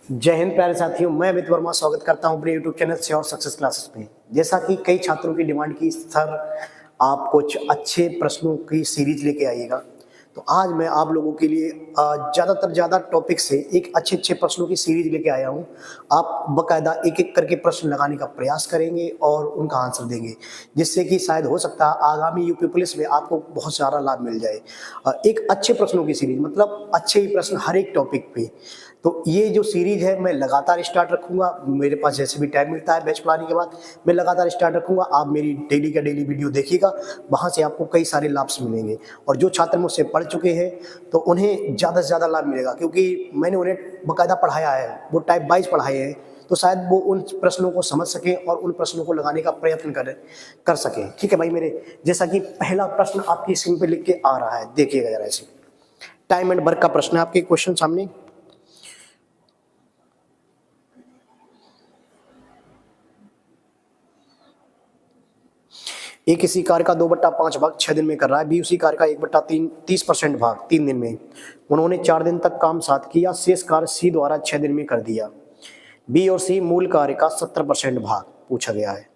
जय हिंद प्यारे साथियों, मैं अमित वर्मा स्वागत करता हूं अपने YouTube channel sure success classes में। जैसा कि कई छात्रों की डिमांड की, सर आप कुछ अच्छे प्रश्नों की सीरीज लेके आइएगा, तो आज मैं आप लोगों के लिए ज़्यादा टॉपिक से एक अच्छे प्रश्नों की सीरीज लेके आया हूं। आप बकायदा एक एक करके प्रश्न लगाने का प्रयास करेंगे और उनका आंसर देंगे, जिससे कि शायद हो सकता है आगामी यूपी पुलिस में आपको बहुत सारा लाभ मिल जाए। एक अच्छे प्रश्नों की सीरीज, मतलब अच्छे ही प्रश्न हर एक टॉपिक पे। तो ये जो सीरीज है मैं लगातार स्टार्ट रखूंगा, मेरे पास जैसे भी टाइम मिलता है बैच पढ़ाने के बाद मैं लगातार स्टार्ट रखूंगा। आप मेरी डेली का डेली वीडियो देखिएगा, वहां से आपको कई सारे लाभ मिलेंगे। और जो छात्र मुझसे पढ़ चुके हैं तो उन्हें ज़्यादा से ज़्यादा लाभ मिलेगा, क्योंकि मैंने उन्हें बाकायदा पढ़ाया है, वो टाइप वाइज पढ़ाए हैं, तो शायद वो उन प्रश्नों को समझ सकें और उन प्रश्नों को लगाने का प्रयत्न कर सकें। ठीक है भाई मेरे। जैसा कि पहला प्रश्न आपकी स्क्रीन पे लिख के आ रहा है, देखिएगा जरा ऐसे। टाइम एंड वर्क का प्रश्न है आपके क्वेश्चन सामने। ए किसी कार्य का 2/5 भाग 6 दिन में कर रहा है, बी उसी कार्य का 1/3 30% भाग 3 दिन में। उन्होंने 4 दिन तक काम साथ किया, शेष कार्य सी द्वारा 6 दिन में कर दिया। बी और सी मूल कार्य का 70% भाग पूछा गया है।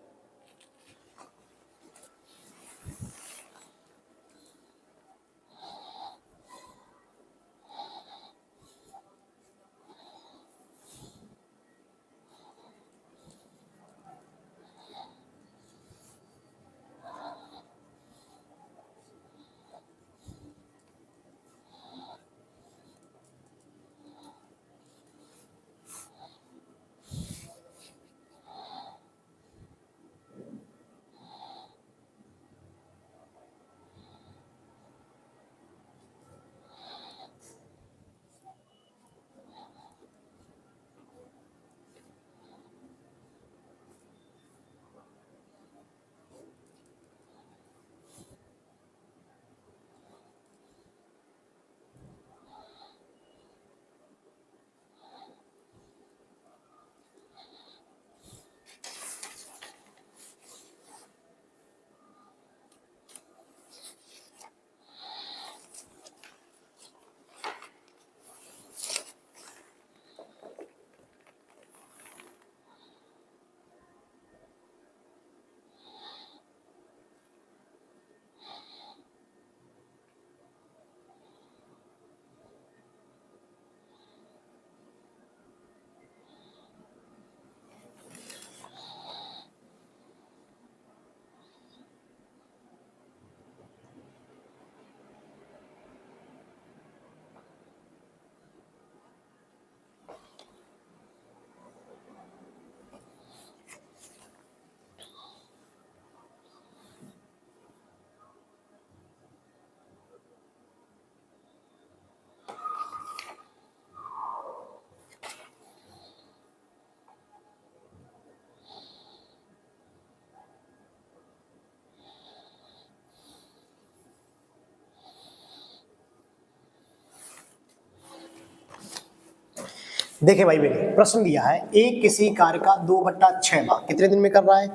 देखिए भाई मेरे प्रश्न दिया है, ए किसी कार्य का 2/6 भाग कितने दिन में कर रहा है?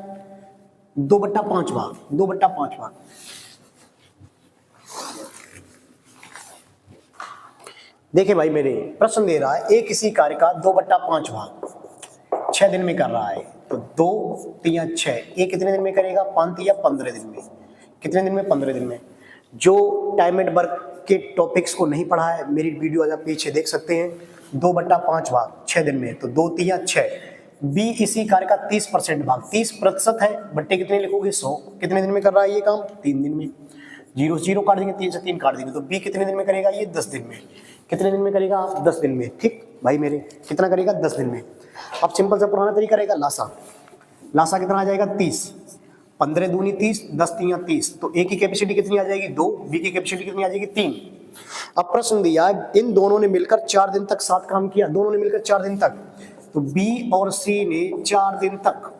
2/5 भाग, 2/5 भाग। देखिए भाई मेरे प्रश्न दे रहा है, ए किसी कार्य का 2/5 भाग 6 दिन में कर रहा है, तो 2 3 6, ए कितने दिन में करेगा? 5 या 15 दिन में। कितने दिन में? 15 दिन में। जो टाइम एंड वर्क के टॉपिक्स को नहीं पढ़ा है, मेरी वीडियो आप पीछे देख सकते हैं। 2/5 भाग 6 दिन में, तो 2 3 6। बी इसी कार्य का 30% भाग, 30% है, बट्टे कितने लिखोगे? 100। कितने दिन में कर रहा है ये काम? 3 दिन में। 0 0 काट देंगे, 3 से 3 काट देंगे, तो बी कितने दिन में करेगा? ये 10 दिन में। कितने दिन में करेगा आप? 10 दिन में। ठीक भाई मेरे, कितना करेगा? 10 दिन में। अब सिंपल सा पुराना तरीका रहेगा, लासा। लासा कितना आ जाएगा? 30। 15 दूनी 30, 10 3 30, तो ए की कैपेसिटी कितनी आ जाएगी? 2। बी की कैपेसिटी कितनी आ जाएगी? 3। अब प्रश्न दिया, इन दोनों ने मिलकर 4 दिन तक साथ काम किया। दोनों ने मिलकर 4 दिन तक, तो बी और सी ने 4 दिन तक,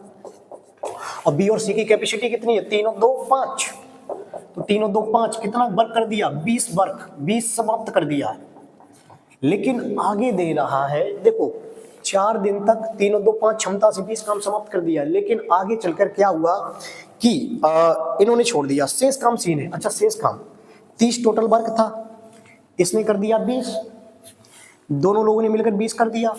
और बी और सी की कैपेसिटी कितनी है? 3 और 2 5, तो 3 और 2 5, कितना वर्क कर दिया? 20 वर्क, 20 समाप्त कर दिया। लेकिन आगे दे रहा है, देखो 4 दिन तक 3 और 2 5 क्षमता से 20 काम समाप्त कर दिया, लेकिन आगे चलकर क्या हुआ कि इन्होंने छोड़ दिया, शेष काम सी ने। अच्छा, शेष काम 30 टोटल वर्क था, इसने कर दिया 20, दोनों लोगों ने मिलकर 20 कर दिया,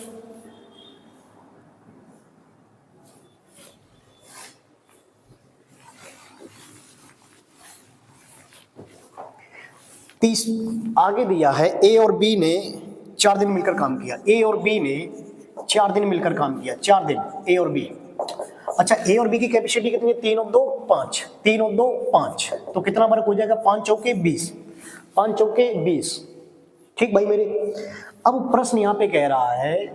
30 आगे दिया है ए और बी ने 4 दिन मिलकर काम किया। ए और बी ने 4 दिन मिलकर काम किया, 4 दिन ए और बी। अच्छा, ए और बी की कैपेसिटी कितनी है? 3 और 2 5, 3 और 2 5, तो कितना वर्क हो जाएगा? 5 चौके 20, 5 चौके 20। ठीक भाई मेरे। अब प्रश्न यहाँ पे कह रहा है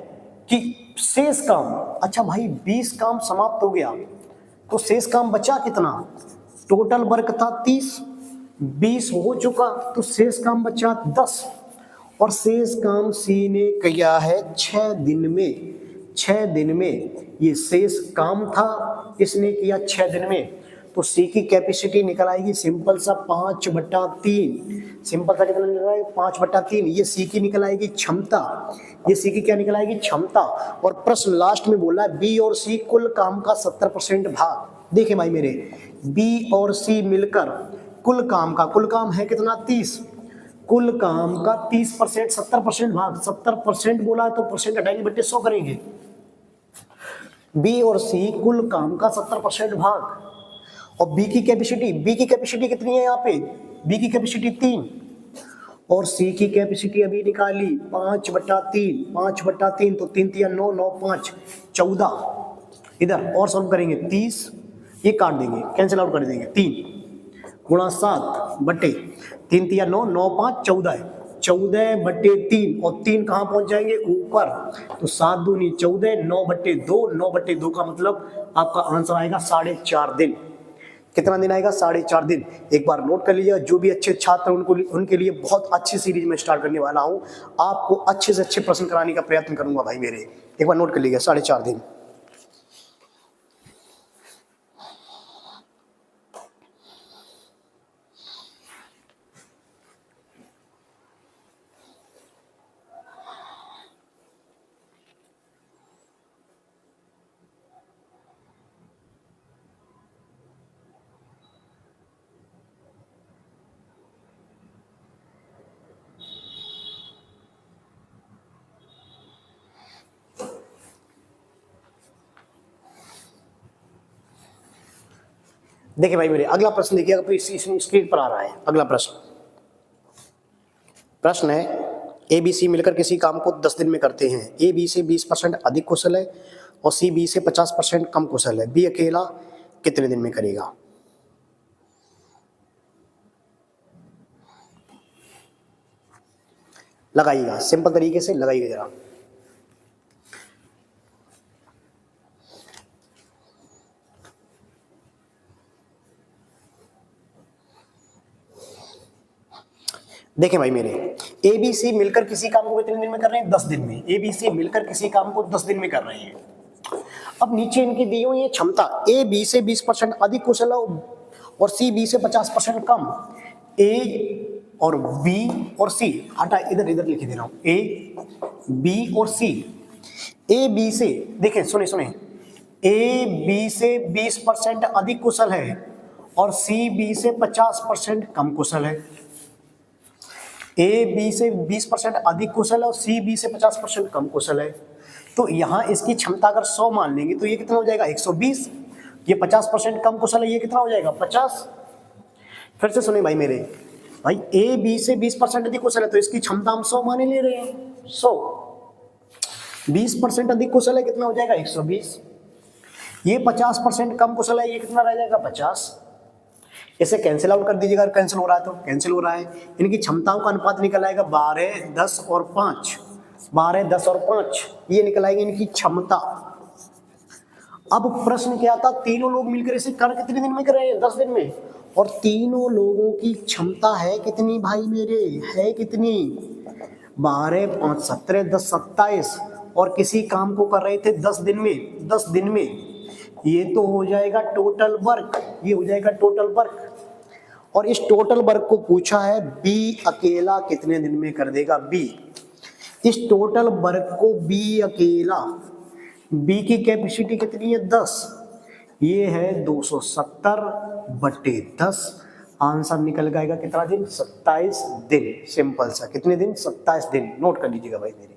कि शेष काम, अच्छा भाई 20 काम समाप्त हो गया तो शेष काम बचा कितना? टोटल वर्क था 30, 20 हो चुका तो शेष काम बचा 10, और शेष काम सी ने किया है 6 दिन में। 6 दिन में ये शेष काम था, इसने किया 6 दिन में, तो सी की कैपेसिटी निकल आएगी सिंपल सा 5/3। सिंपल सा कितना निकल आएगा? 5/3। ये सी की निकल आएगी क्षमता, ये सी की क्या निकल आएगी? क्षमता। और प्रश्न लास्ट में बोला है बी और सी कुल काम का 70% भाग। देखिए भाई मेरे, बी और सी मिलकर कुल काम का, कुल काम है कितना? 30, कुल काम का 30%, 70% भाग, 70% बोला तो परसेंट हटाएंगे बट्टे 100 करेंगे। बी और सी कुल काम का 70% भाग, और बी की कैपेसिटी कितनी है यहाँ पे? बी की कैपेसिटी 3 और सी की कैपेसिटी अभी निकाली 5/3, 5/3 तो 3 3 9, 9 5 14। इधर और सॉल्व करेंगे 30, ये काट देंगे, कैंसिल आउट कर देंगे। 3 गुणा 7 बटे 3 3 9, 9 5 14 है, 14/3, और 3 कहाँ पहुंच जाएंगे? ऊपर, तो 7 दूनी 14, 9/2, 9/2 का मतलब आपका आंसर आएगा 4.5 दिन। कितना दिन आएगा? 4.5 दिन। एक बार नोट कर लीजिएगा, जो भी अच्छे छात्र उनको उनके लिए बहुत अच्छी सीरीज में स्टार्ट करने वाला हूं, आपको अच्छे से अच्छे प्रश्न कराने का प्रयत्न करूंगा भाई मेरे। एक बार नोट कर लीजिएगा 4.5 दिन। देखिए भाई मेरे, अगला प्रश्न देखिएगा, स्क्रीन पर आ रहा है अगला प्रश्न है ए बी सी मिलकर किसी काम को 10 दिन में करते हैं। ए बी से 20% अधिक कुशल है और सी बी से 50% कम कुशल है। बी अकेला कितने दिन में करेगा? लगाइएगा, सिंपल तरीके से लगाइएगा जरा। देखें भाई मेरे, ए बी सी मिलकर किसी काम को कितने दिन में कर रहे हैं? 10 दिन में। ए बी सी मिलकर किसी काम को 10 दिन में कर रहे हैं। अब नीचे इनकी दी हुई है क्षमता, ए बी से 20% अधिक कुशल है और सी बी से 50% कम। ए और बी और सी, हटा इधर इधर लिख दे रहा हूं, ए बी और सी। ए बी से, देखें सुने, ए बी से 20% अधिक कुशल है और सी बी से 50% कम कुशल है। ए बी से 20% अधिक कुशल है और सी बी से 50% कम कुशल है। तो यहाँ इसकी क्षमता अगर 100 मान लेंगे तो ये कितना हो जाएगा? 120। ये 50% कम कुशल है, ये कितना हो जाएगा? 50। फिर से सुने भाई मेरे, भाई ए बी से 20% अधिक कुशल है तो इसकी क्षमता हम 100 माने ले रहे हैं। 100, 20% अधिक कुशल है, कितना हो जाएगा? 120। ये 50% कम कुशल है, ये कितना रह जाएगा? 50। इसे कैंसिल आउट कर दीजिएगा, कैंसिल हो रहा है तो कैंसिल हो रहा है। इनकी क्षमताओं का अनुपात निकल आएगा 12, 10 और 5। 12, 10 और 5 ये निकल आएगी इनकी क्षमता। अब प्रश्न क्या था? तीनों लोग मिलकर इसे कर कितने दिन में कर रहे हैं? 10 दिन में। और तीनों लोगों की क्षमता है कितनी भाई मेरे? है कितनी? 12, 5, 17, 10, 27, और किसी काम को कर रहे थे 10 दिन में। 10 दिन में ये तो हो जाएगा टोटल वर्क, ये हो जाएगा टोटल वर्क। और इस टोटल वर्क को पूछा है बी अकेला कितने दिन में कर देगा? बी, इस टोटल वर्क को बी अकेला, बी की कैपेसिटी कितनी है? 10, ये है 270/10। आंसर निकल जाएगा कितना दिन? 27 दिन। सिंपल सा, कितने दिन? 27 दिन। नोट कर लीजिएगा भाई मेरे।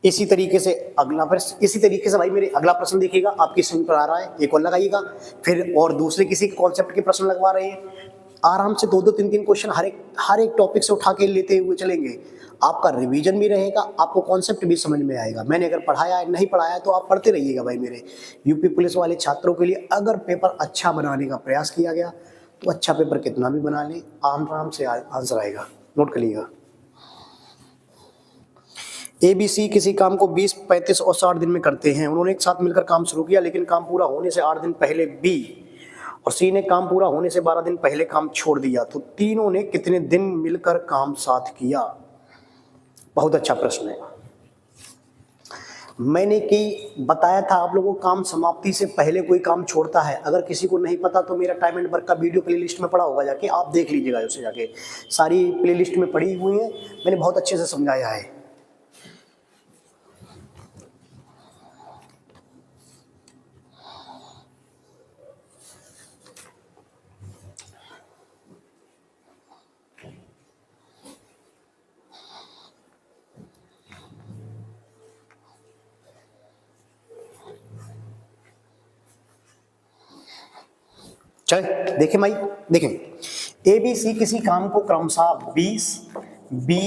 इसी तरीके से अगला प्रश्न, इसी तरीके से भाई मेरे अगला प्रश्न देखिएगा, आपकी स्क्रीन पर आ रहा है, एक और लगाइएगा, फिर और दूसरे किसी कॉन्सेप्ट के प्रश्न लगवा रहे हैं। आराम से 2-2 3-3 क्वेश्चन हर एक टॉपिक से उठा के लेते हुए चलेंगे। आपका रिवीजन भी रहेगा, आपको कॉन्सेप्ट भी समझ में आएगा। मैंने अगर पढ़ाया है, नहीं पढ़ाया तो आप पढ़ते रहिएगा भाई मेरे। यूपी पुलिस वाले छात्रों के लिए अगर पेपर अच्छा बनाने का प्रयास किया गया तो अच्छा पेपर कितना भी बना ले, आराम से आंसर आएगा। नोट कर लीजिएगा। ABC किसी काम को 20, 35 और 60 दिन में करते हैं। उन्होंने एक साथ मिलकर काम शुरू किया, लेकिन काम पूरा होने से 8 दिन पहले B और C ने काम पूरा होने से 12 दिन पहले काम छोड़ दिया, तो तीनों ने कितने दिन मिलकर काम साथ किया? बहुत अच्छा प्रश्न है। मैंने कि बताया था आप लोगों को, काम समाप्ति से पहले कोई काम छोड़ता है। अगर किसी को नहीं पता तो मेरा टाइम एंड वर्क का वीडियो प्लेलिस्ट में पड़ा होगा, जाके आप देख लीजिएगा। उसे जाके सारी प्लेलिस्ट में पड़ी हुई है, मैंने बहुत अच्छे से समझाया है। चले देखें भाई, देखें। ABC किसी काम को क्रमशः 20, B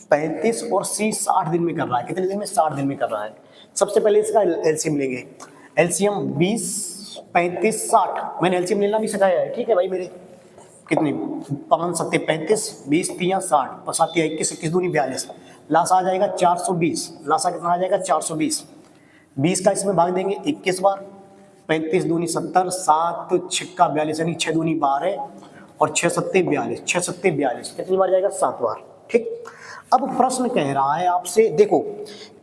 35 और C 60 दिन में कर रहा है। कितने दिन में? 60 दिन में कर रहा है। सबसे पहले इसका एलसीएम लेंगे। एलसीएम 20, 35, 60। मैंने एलसीएम लेना भी सिखाया है, ठीक है भाई मेरे। कितनी? 5 7 35, 20 3 60, 7 21, 21 दूनी 42। लासा आ जाएगा 420। लासा कितना आ जाएगा? 420। 20 का इसमें भाग देंगे 21 बार, 35 दूनी 70, 7 छिक्का 42, यानी 6 दूनी 12 और 6 सत्ते 42, 6 सत्ते 42। कितनी बार जाएगा? 7 बार। ठीक। अब प्रश्न कह रहा है आपसे, देखो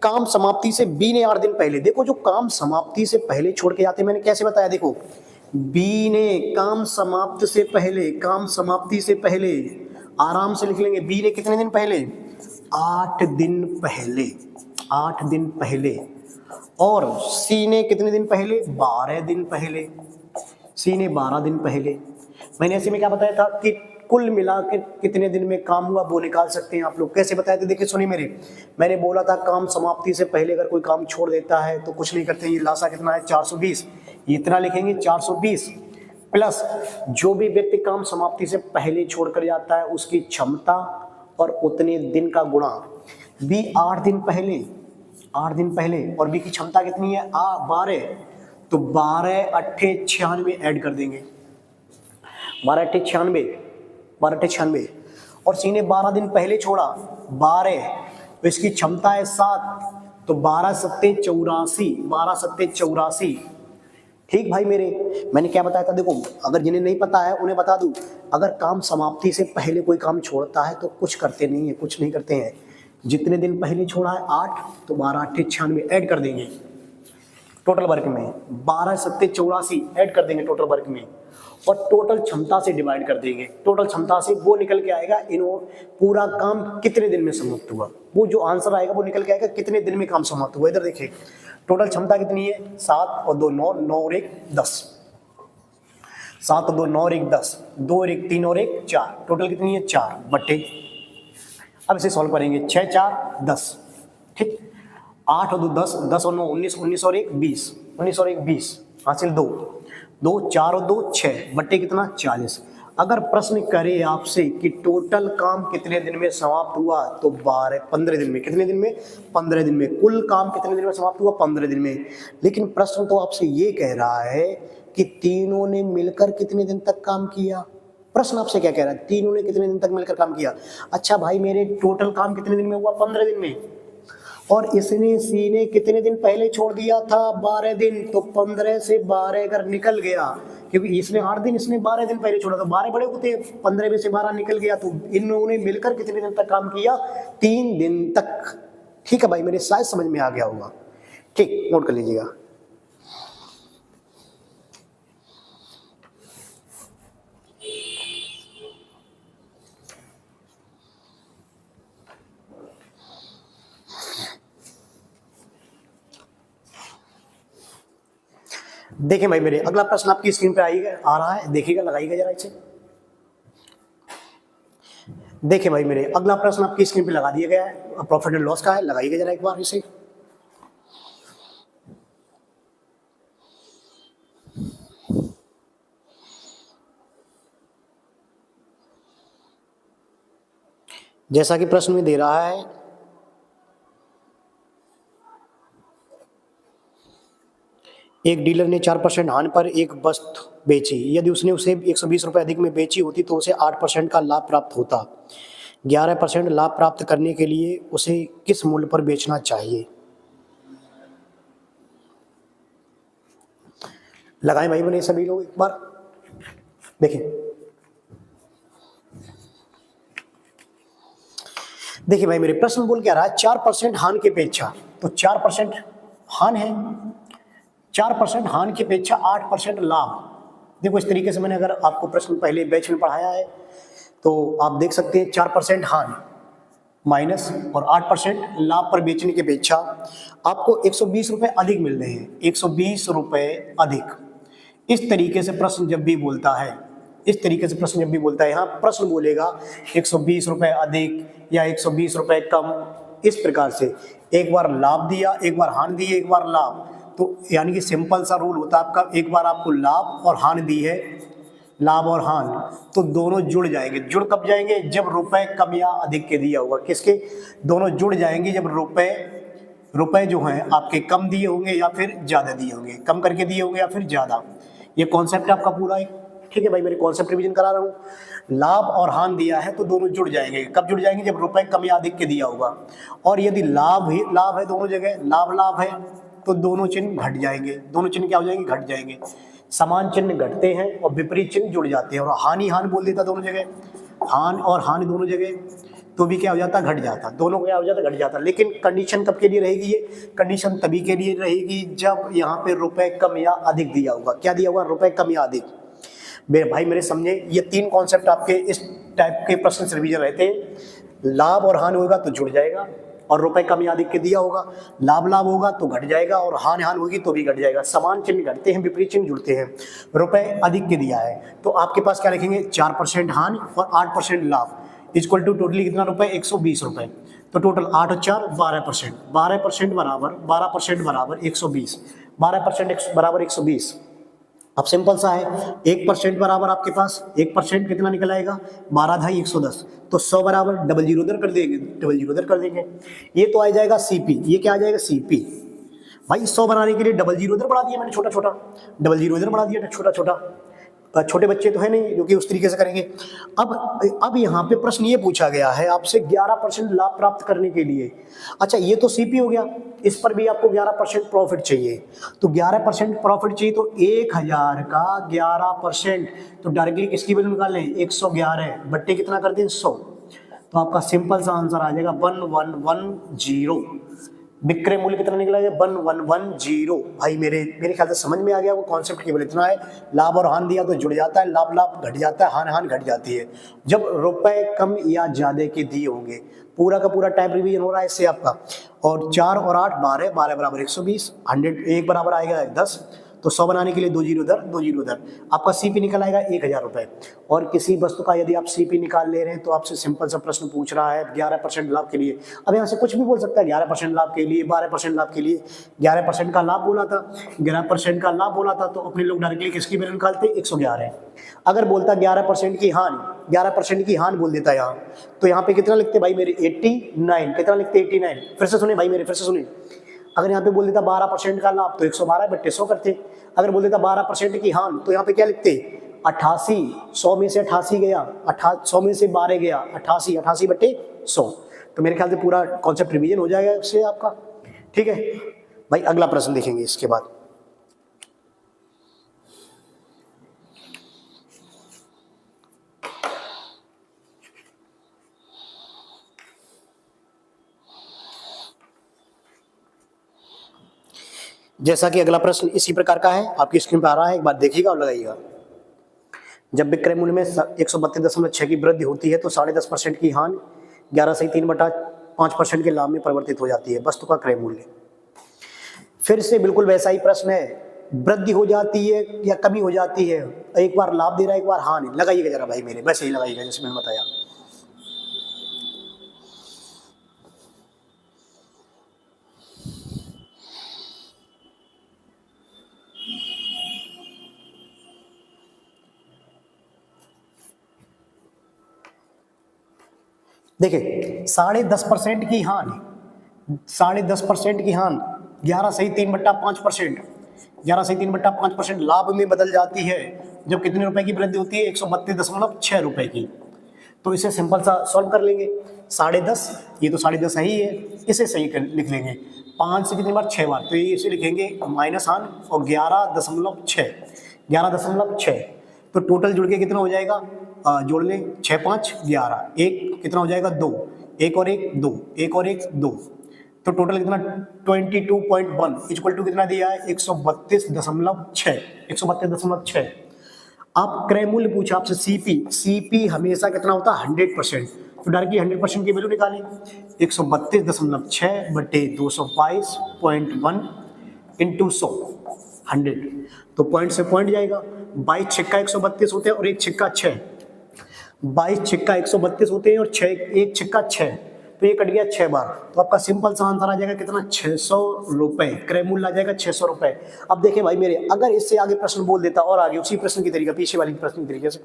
काम समाप्ति से B ने 8 दिन पहले, देखो जो काम समाप्ति से पहले छोड़ के जाते, मैंने कैसे बताया, देखो B ने काम समाप्त से पहले, काम समाप्ति से पहले, आराम से लिख लेंगे, B ने कितने दिन पहले? 8 दिन पहले, 8 दिन पहले। और C ने कितने दिन पहले? 12 दिन पहले। C ने 12 दिन पहले। मैंने ऐसे में क्या बताया था कि कुल मिलाकर कितने दिन में काम हुआ वो निकाल सकते हैं आप लोग। कैसे बताए थे? देखिए सुनिए मेरे, मैंने बोला था काम समाप्ति से पहले अगर कोई काम छोड़ देता है तो कुछ नहीं करते। ये लासा कितना है? 420। इतना लिखेंगे 420 प्लस जो भी व्यक्ति काम समाप्ति से पहले छोड़कर जाता है उसकी क्षमता और उतने दिन का गुणा। B 8 दिन पहले, 8 दिन पहले, और B की क्षमता कितनी है? 12। तो 12 8 96 ऐड कर देंगे, 12 8 96, 12 8 96। और C ने 12 दिन पहले छोड़ा, 12, तो इसकी क्षमता है 7, तो 12 7 84, 12 7 84। ठीक भाई मेरे, मैंने क्या बताया था? देखो अगर जिन्हें नहीं पता है उन्हें बता दूं, अगर काम समाप्ति से पहले कोई काम छोड़ता है तो कुछ करते नहीं है, कुछ नहीं करते हैं। जितने दिन पहले छोड़ा है 8, तो 12 8 96 ऐड कर देंगे टोटल वर्क में, 12 7 84 ऐड कर देंगे टोटल वर्क में, और टोटल क्षमता से डिवाइड कर देंगे। टोटल क्षमता से वो निकल के आएगा पूरा काम कितने दिन में समाप्त हुआ। वो जो आंसर आएगा वो निकल के आएगा कितने दिन में काम समाप्त हुआ। इधर देखिए टोटल क्षमता कितनी है? 7 और 2 9, 9 और 1 10, 7 और 2 9 और 1 10, 2 और 1 3 और 1 4, टोटल कितनी है? 4 बट्टे। अब इसे सॉल्व करेंगे, 6 4 10, ठीक। 8 और 2 10, 10 और 9 19, 19 और 1 20, 19 और 1 20, हासिल 2, 2 4 और 2 6 बट्टे कितना? 40। अगर प्रश्न करे आपसे कि टोटल काम कितने दिन में समाप्त हुआ, तो 15 दिन में। कितने दिन में? 15 दिन में। कुल काम कितने दिन में समाप्त हुआ? 15 दिन में। लेकिन प्रश्न तो आपसे ये कह रहा है कि तीनों ने मिलकर कितने दिन तक काम किया। प्रश्न आपसे क्या कह रहा है? तीनों ने कितने दिन तक मिलकर काम किया। अच्छा भाई मेरे, टोटल काम कितने दिन में हुआ? 15 दिन में। और इसने C ने कितने दिन पहले छोड़ दिया था? 12 दिन। तो 15 से 12 अगर निकल गया, क्योंकि इसने 8 दिन, इसने 12 दिन पहले छोड़ा, तो 12 बड़े होते हैं, 15 में से 12 निकल गया, तो इन्होंने मिलकर कितने दिन तक काम किया? 3 दिन तक। ठीक है भाई मेरे, शायद समझ में आ गया होगा। ठीक, नोट कर लीजिएगा। देखें भाई मेरे, अगला प्रश्न आपकी स्क्रीन पे आ रहा है, देखिएगा, लगाइएगा जरा इसे। देखें भाई मेरे, अगला प्रश्न आपकी स्क्रीन पे लगा दिया गया है, प्रॉफिट एंड लॉस का है, लगाइएगा जरा एक बार इसे। जैसा कि प्रश्न में दे रहा है, एक डीलर ने 4% हानि पर एक वस्तु बेची। यदि उसने उसे 120 रुपये अधिक में बेची होती तो उसे 8% का लाभ प्राप्त होता। 11% लाभ प्राप्त करने के लिए उसे किस मूल्य पर बेचना चाहिए? लगाएं भाई बने सभी लोग एक बार देखिए। देखिए भाई मेरे प्रश्न बोल क्या रहा है, 4% हानि की अपेक्षा, तो 4% हान है, 4% हानि की अपेक्षा 8% लाभ। देखो इस तरीके से मैंने अगर आपको प्रश्न पहले बैच में पढ़ाया है तो आप देख सकते हैं 4% हानि माइनस और 8% लाभ पर बेचने की अपेक्षा आपको 120 रुपये अधिक मिल रहे हैं, 120 रुपये अधिक। इस तरीके से प्रश्न जब भी बोलता है, इस तरीके से प्रश्न जब भी बोलता है, यहाँ प्रश्न बोलेगा 120 रुपये अधिक या 120 रुपये कम, इस प्रकार से एक बार लाभ दिया, एक बार हानि दी, एक बार लाभ, तो यानी कि सिंपल सा रूल होता है आपका, एक बार आपको लाभ और हानि दी है, लाभ और हानि, तो दोनों जुड़ जाएंगे। जुड़ कब जाएंगे? जब रुपए कम या अधिक के दिया होगा। किसके? दोनों जुड़ जाएंगे जब रुपए जो हैं आपके कम दिए होंगे या फिर ज्यादा दिए होंगे, कम करके दिए होंगे या फिर ज्यादा। ये कॉन्सेप्ट आपका पूरा है, ठीक है भाई, मेरे कॉन्सेप्ट रिवीजन करा रहा हूँ। लाभ और हानि दिया है तो दोनों जुड़ जाएंगे। कब जुड़ जाएंगे? जब रुपए कम या अधिक के दिया होगा। और यदि लाभ ही लाभ है, दोनों जगह लाभ लाभ है, तो दोनों चिन्ह घट जाएंगे। दोनों चिन्ह क्या हो जाएंगे? घट जाएंगे। समान चिन्ह घटते हैं और विपरीत चिन्ह जुड़ जाते हैं। और हानि हानि बोल देता दोनों जगह, हानि और हानि दोनों जगह, तो भी क्या हो जाता? घट जाता। दोनों क्या हो जाता? घट जाता। लेकिन कंडीशन कब के लिए रहेगी? ये कंडीशन तभी के लिए रहेगी जब यहाँ पे रुपए कम या अधिक दिया होगा। क्या दिया होगा? रुपए कम या अधिक। मेरे भाई मेरे समझे, ये तीन कॉन्सेप्ट आपके इस टाइप के प्रश्न से रिवीजन रहते हैं। लाभ और हानि होगा तो जुड़ जाएगा, और रुपए कम या अधिक के दिया होगा। लाभ लाभ होगा तो घट जाएगा, और हानि हानि होगी तो भी घट जाएगा। समान चिन्ह घटते हैं, विपरीत चिन्ह जुड़ते हैं। रुपए अधिक के दिया है तो आपके पास क्या लिखेंगे? 4% हानि और 8% लाभ इक्वल टू टोटली कितना रुपए? 120 रुपए। तो टोटल 8 और 4 12%, 12% बराबर 12% बराबर 120, 12% बराबर 120। अब सिंपल सा है, 1% बराबर आपके पास 1% कितना निकल आएगा? 12 ढाई 110, तो 100 बराबर डबल जीरो इधर कर देंगे, डबल जीरो इधर कर देंगे। ये तो आ जाएगा सीपी। ये क्या आ जाएगा? सीपी। भाई 100 बनाने के लिए डबल जीरो इधर बढ़ा दिया मैंने, छोटा छोटा, डबल जीरो इधर बढ़ा दिया छोटा छोटा। छोटे बच्चे तो है नहीं जो कि उस तरीके से करेंगे। अब यहाँ पे प्रश्न ये पूछा गया है आपसे 11% लाभ प्राप्त करने के लिए। अच्छा ये तो सीपी हो गया, इस पर भी आपको 11% प्रॉफिट चाहिए। तो 11% प्रॉफिट चाहिए तो 1000 का 11%, तो डायरेक्टली किसकी वैल्यू निकाल लें? 111 बट्टे कितना कर दें? 100। तो आपका सिंपल सा आंसर आ जाएगा 1110। विक्रय मूल्य कितना निकला है? 1110। भाई मेरे ख्याल से समझ में आ गया। वो कॉन्सेप्ट केवल इतना है, लाभ और हानि दिया तो जुड़ जाता है, लाभ लाभ घट जाता है, हानि हानि घट जाती है जब रुपए कम या ज्यादा के दिए होंगे। पूरा का पूरा टाइप रिवीजन हो रहा है इससे आपका। और 4 और 8 12, 12 बराबर 120, 100 एक बराबर आएगा 10, तो 100 बनाने के लिए 2 जीरो इधर 2 जीरो इधर, आपका सीपी निकल आएगा 1000 रुपए। और किसी वस्तु का यदि आप सीपी निकाल ले रहे हैं तो आपसे सिंपल सा प्रश्न पूछ रहा है 11% लाभ के लिए। अब यहाँ से कुछ भी बोल सकता है, 11% लाभ के लिए, 12% लाभ के लिए। 11% का लाभ बोला था, 11% का लाभ बोला था, तो अपने लोग डायरेक्टली किसकी वैल्यू निकालते? 111। अगर बोलता 11% की हानि, 11% की हानि बोल देता यहाँ, तो यहाँ पे कितना लिखते भाई मेरे? 89। कितना लिखते? 89। फिर से सुने भाई मेरे, फिर से सुने। अगर यहाँ पे बोल देता 12% का लाभ तो 112 बट्टे 100 करते। अगर बोल देता 12% की हानि तो यहाँ पे क्या लिखते? 88। 100 में से 88 गया, 100 में से 12 गया, 88, 88 बट्टे 100। तो मेरे ख्याल से पूरा कॉन्सेप्ट रिवीजन हो जाएगा इससे आपका, ठीक है भाई। अगला प्रश्न देखेंगे इसके बाद। जैसा कि अगला प्रश्न इसी प्रकार का है, आपकी स्क्रीन पर आ रहा है, एक बार देखिएगा और लगाइएगा। जब विक्रय मूल्य में 132.6 की वृद्धि होती है तो 10.5% की हानि 11 से 3/5% के लाभ में परिवर्तित हो जाती है वस्तु का क्रय मूल्य। फिर से बिल्कुल वैसा ही प्रश्न है, वृद्धि हो जाती है या कमी हो जाती है? एक बार लाभ दे रहा है, एक बार हानि। लगाइएगा जरा भाई मेरे, वैसे ही लगाइएगा जैसे मैंने बताया। देखिए 10.5% की हानि, 10.5% की हानि 11 सही 3/5%, 11 सही 3/5% लाभ में बदल जाती है जब कितने रुपए की वृद्धि होती है, 132.6 रुपए की। तो इसे सिंपल सा सॉल्व कर लेंगे। 10.5, ये तो 10.5 है ही है, इसे सही लिख लेंगे। 5 से कितनी बार, 6 बार, तो ये इसे लिखेंगे माइनस हानि और 11.6, 11.6। तो टोटल जुड़ के कितना हो जाएगा, जोड़ लें, 6 5 11, एक कितना हो जाएगा 2, एक और एक 2, एक और एक 2, तो टोटल कितना 22.1 इक्वल टू कितना दिया है, 132.6, 132.6। आप क्रय मूल्य पूछा आपसे सीपी, सीपी हमेशा कितना होता है 100%, तो डायरेक्टली 100% की वैल्यू निकालें, 132.6 बटे 222.1 इंटू 100, 100, तो पॉइंट से पॉइंट जाएगा। 22 छक्का 132 होते हैं और एक छक्का 6, 22 छक्का 132 होते हैं और 6 एक छक्का 6, तो ये कट गया 6 बार, तो आपका सिंपल सा आंसर आ जाएगा कितना, 600 रुपए, क्रय मूल्य आ जाएगा 600 रुपए। अब देखिए भाई मेरे, अगर इससे आगे प्रश्न बोल देता और आगे उसी प्रश्न की तरीका, पीछे वाली प्रश्न की तरीके से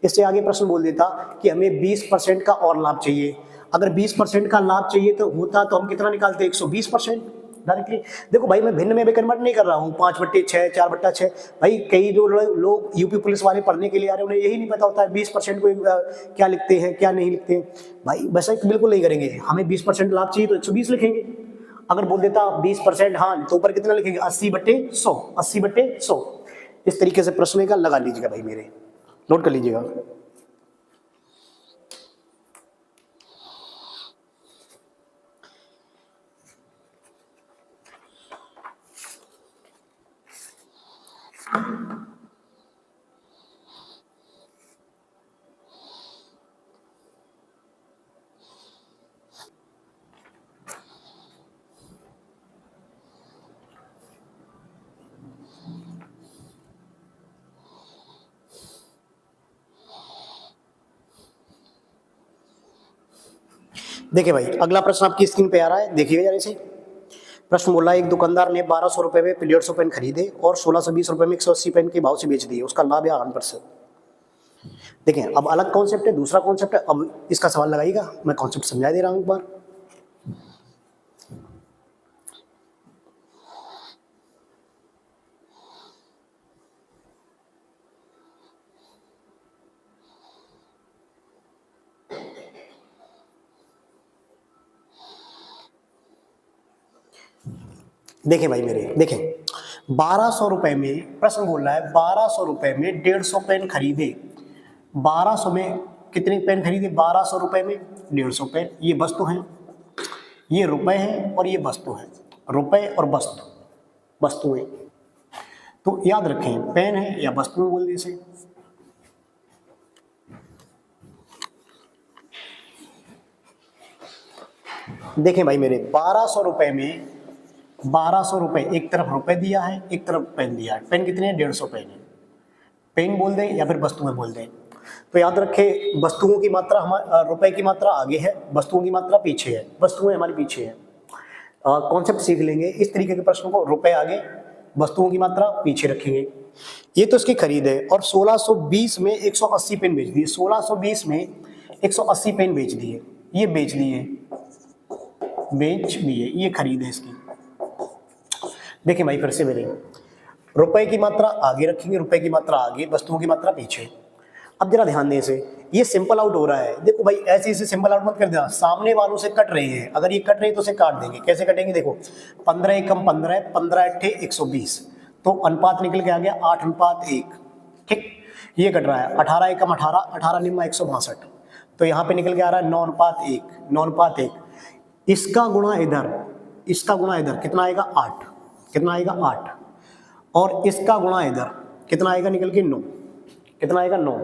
इससे आगे प्रश्न बोल देता कि हमें 20% का और लाभ चाहिए, अगर 20% का लाभ चाहिए तो होता तो हम कितना निकालते, 120% डायरेक्टली। देखो भाई मैं भिन्न में भी कन्वर्ट नहीं कर रहा हूँ, 5/6, 4/6। भाई कई जो लोग यूपी पुलिस वाले पढ़ने के लिए आ रहे हैं उन्हें यही नहीं पता होता है 20% को क्या लिखते हैं क्या नहीं लिखते हैं। भाई वैसा बिल्कुल नहीं करेंगे, हमें 20% लाभ चाहिए तो 120 लिखेंगे। अगर बोल देता 20% हाँ तो ऊपर कितना लिखेंगे, 80/100, 80/100। इस तरीके से प्रश्न का लगा लीजिएगा भाई मेरे, नोट कर लीजिएगा। देखिए भाई अगला प्रश्न आपकी स्क्रीन पे आ रहा है, देखिएगा जरा इसे। प्रश्न बोला एक दुकानदार ने 1200 रुपए में 150 पेन खरीदे और 1620 रुपए में 180 पेन के भाव से बेच दिए, उसका लाभ या हानि प्रतिशत। देखें अब अलग कॉन्सेप्ट है, दूसरा कॉन्सेप्ट है, अब इसका सवाल लगाइएगा, मैं कॉन्सेप्ट समझा दे रहा हूं एक बार। देखें भाई मेरे, देखें 1200 रुपए में प्रश्न बोल रहा है 1200 रुपए में 150 पेन खरीदे, 1200 में कितने पेन खरीदे, 1200 रुपए में 150 पेन। ये वस्तु हैं, ये रुपए हैं और ये वस्तु है, रुपए और वस्तु, वस्तुएं। तो याद रखें पेन है या वस्तु बोल इसे। देखें भाई मेरे 1200 रुपए में 1200 रुपए, एक तरफ रुपए दिया है एक तरफ पेन दिया है, पेन कितने हैं 150 पेन है, पेन बोल दें या फिर वस्तुएं बोल दें। तो याद रखें वस्तुओं की मात्रा हमारे, रुपए की मात्रा आगे है, वस्तुओं की मात्रा पीछे है, वस्तुएं हमारे पीछे है। कॉन्सेप्ट सीख लेंगे इस तरीके के प्रश्नों को, रुपए आगे वस्तुओं की मात्रा पीछे रखेंगे। ये तो इसकी खरीद है और 1620 में 180 पेन बेच दिए, 1620 में 180 पेन बेच दिए, ये बेच दिए, बेच दिए, ये खरीद है इसकी। देखिए भाई फिर से मेरे, रुपए की मात्रा आगे रखेंगे, रुपए की मात्रा आगे, वस्तुओं की मात्रा पीछे। अब जरा ध्यान दें इसे, ये सिंपल आउट हो रहा है। देखो भाई ऐसे इसे सिंपल आउट मत कर देना, सामने वालों से कट रहे हैं, अगर ये कट रहे हैं तो उसे काट देंगे। कैसे कटेंगे, देखो 15 एकम 15, 15 अट्ठे 120, तो अनुपात निकल के आ गया 8:1। ठीक, ये कट रहा है 18 एकम 18, 18 निम्मा 162, तो यहाँ पे निकल के आ रहा है 9:1, 9:1। इसका गुणा इधर, इसका गुणा इधर कितना आएगा 8, कितना आएगा 8, और इसका गुणा इधर कितना आएगा निकल के 9, कितना आएगा 9।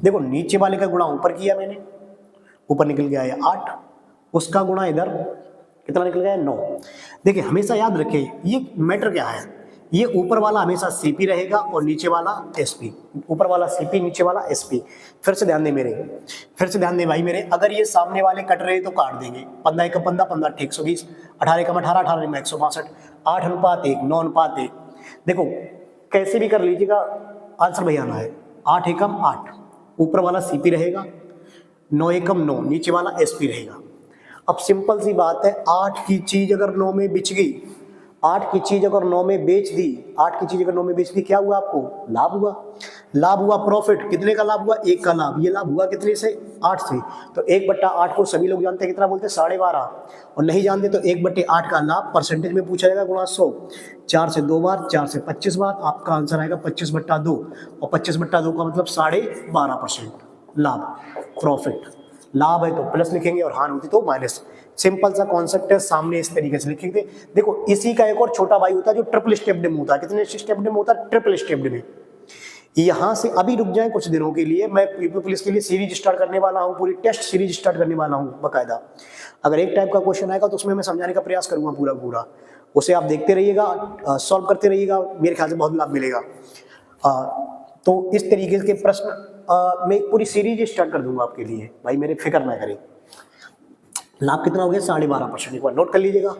देखो नीचे वाले का गुणा ऊपर किया मैंने, ऊपर निकल गया है 8, उसका गुणा इधर कितना निकल गया है 9। देखिए हमेशा याद रखें ये मैटर क्या है, ये ऊपर वाला हमेशा सीपी रहेगा और नीचे वाला एसपी, ऊपर वाला सीपी नीचे वाला एसपी। फिर से ध्यान दे मेरे, फिर से ध्यान दे भाई मेरे, अगर ये सामने वाले कट रहे तो काट देंगे, 15 एकम 15, 15 अट्ठे 120, 18 एकम 18, 18 निम्मा 162, 8:1, 9:1। देखो कैसे भी कर लीजिएगा आंसर वही आना है, 8 एकम 8, ऊपर वाला सीपी रहेगा 9 एकम 9, नीचे वाला SP रहेगा। अब सिंपल सी बात है, 8 की चीज अगर 9 में बिच गई, 8 की चीज अगर 9 में बेच दी, 8 की चीज अगर 9 में बेच दी, क्या हुआ आपको? लाभ हुआ। लाभ हुआ, प्रॉफिट कितने का लाभ हुआ? 1 का लाभ। ये लाभ हुआ कितने से? 8 से। तो 1/8 को सभी लोग जानते हैं कितना बोलते हैं? 12.5। और नहीं जानते तो 1/8 का लाभ परसेंटेज में पूछा जाएगा गुणा 100। 4 से 2 बार, 4 से 25 बार, आपका आंसर आएगा 25/2। और 25/2 का मतलब 12.5% लाभ, प्रॉफिट। लाभ है तो प्लस लिखेंगे और हानि होती तो माइनस। सिंपल सा कॉन्सेप्ट है, सामने इस तरीके से लिखेंगे। देखो इसी का एक और छोटा भाई होता है जो ट्रिपल स्टेप्ड में होता है। कितने स्टेप्ड में होता है? ट्रिपल स्टेप्ड में। यहां से अभी रुक जाए कुछ दिनों के लिए, मैं यूपी पुलिस के लिए सीरीज स्टार्ट करने वाला हूं, पूरी टेस्ट सीरीज स्टार्ट करने वाला हूं बकायदा। अगर एक टाइप का क्वेश्चन आएगा तो उसमें मैं समझाने का प्रयास करूंगा पूरा पूरा, उसे आप देखते रहिएगा, सॉल्व करते रहिएगा, मेरे ख्याल से बहुत लाभ मिलेगा। तो इस तरीके के प्रश्न मैं एक पूरी सीरीज स्टार्ट कर दूंगा आपके लिए, भाई मेरे फिक्र ना करें। लाभ कितना हो गया? 12.5%। एक बार नोट कर लीजिएगा।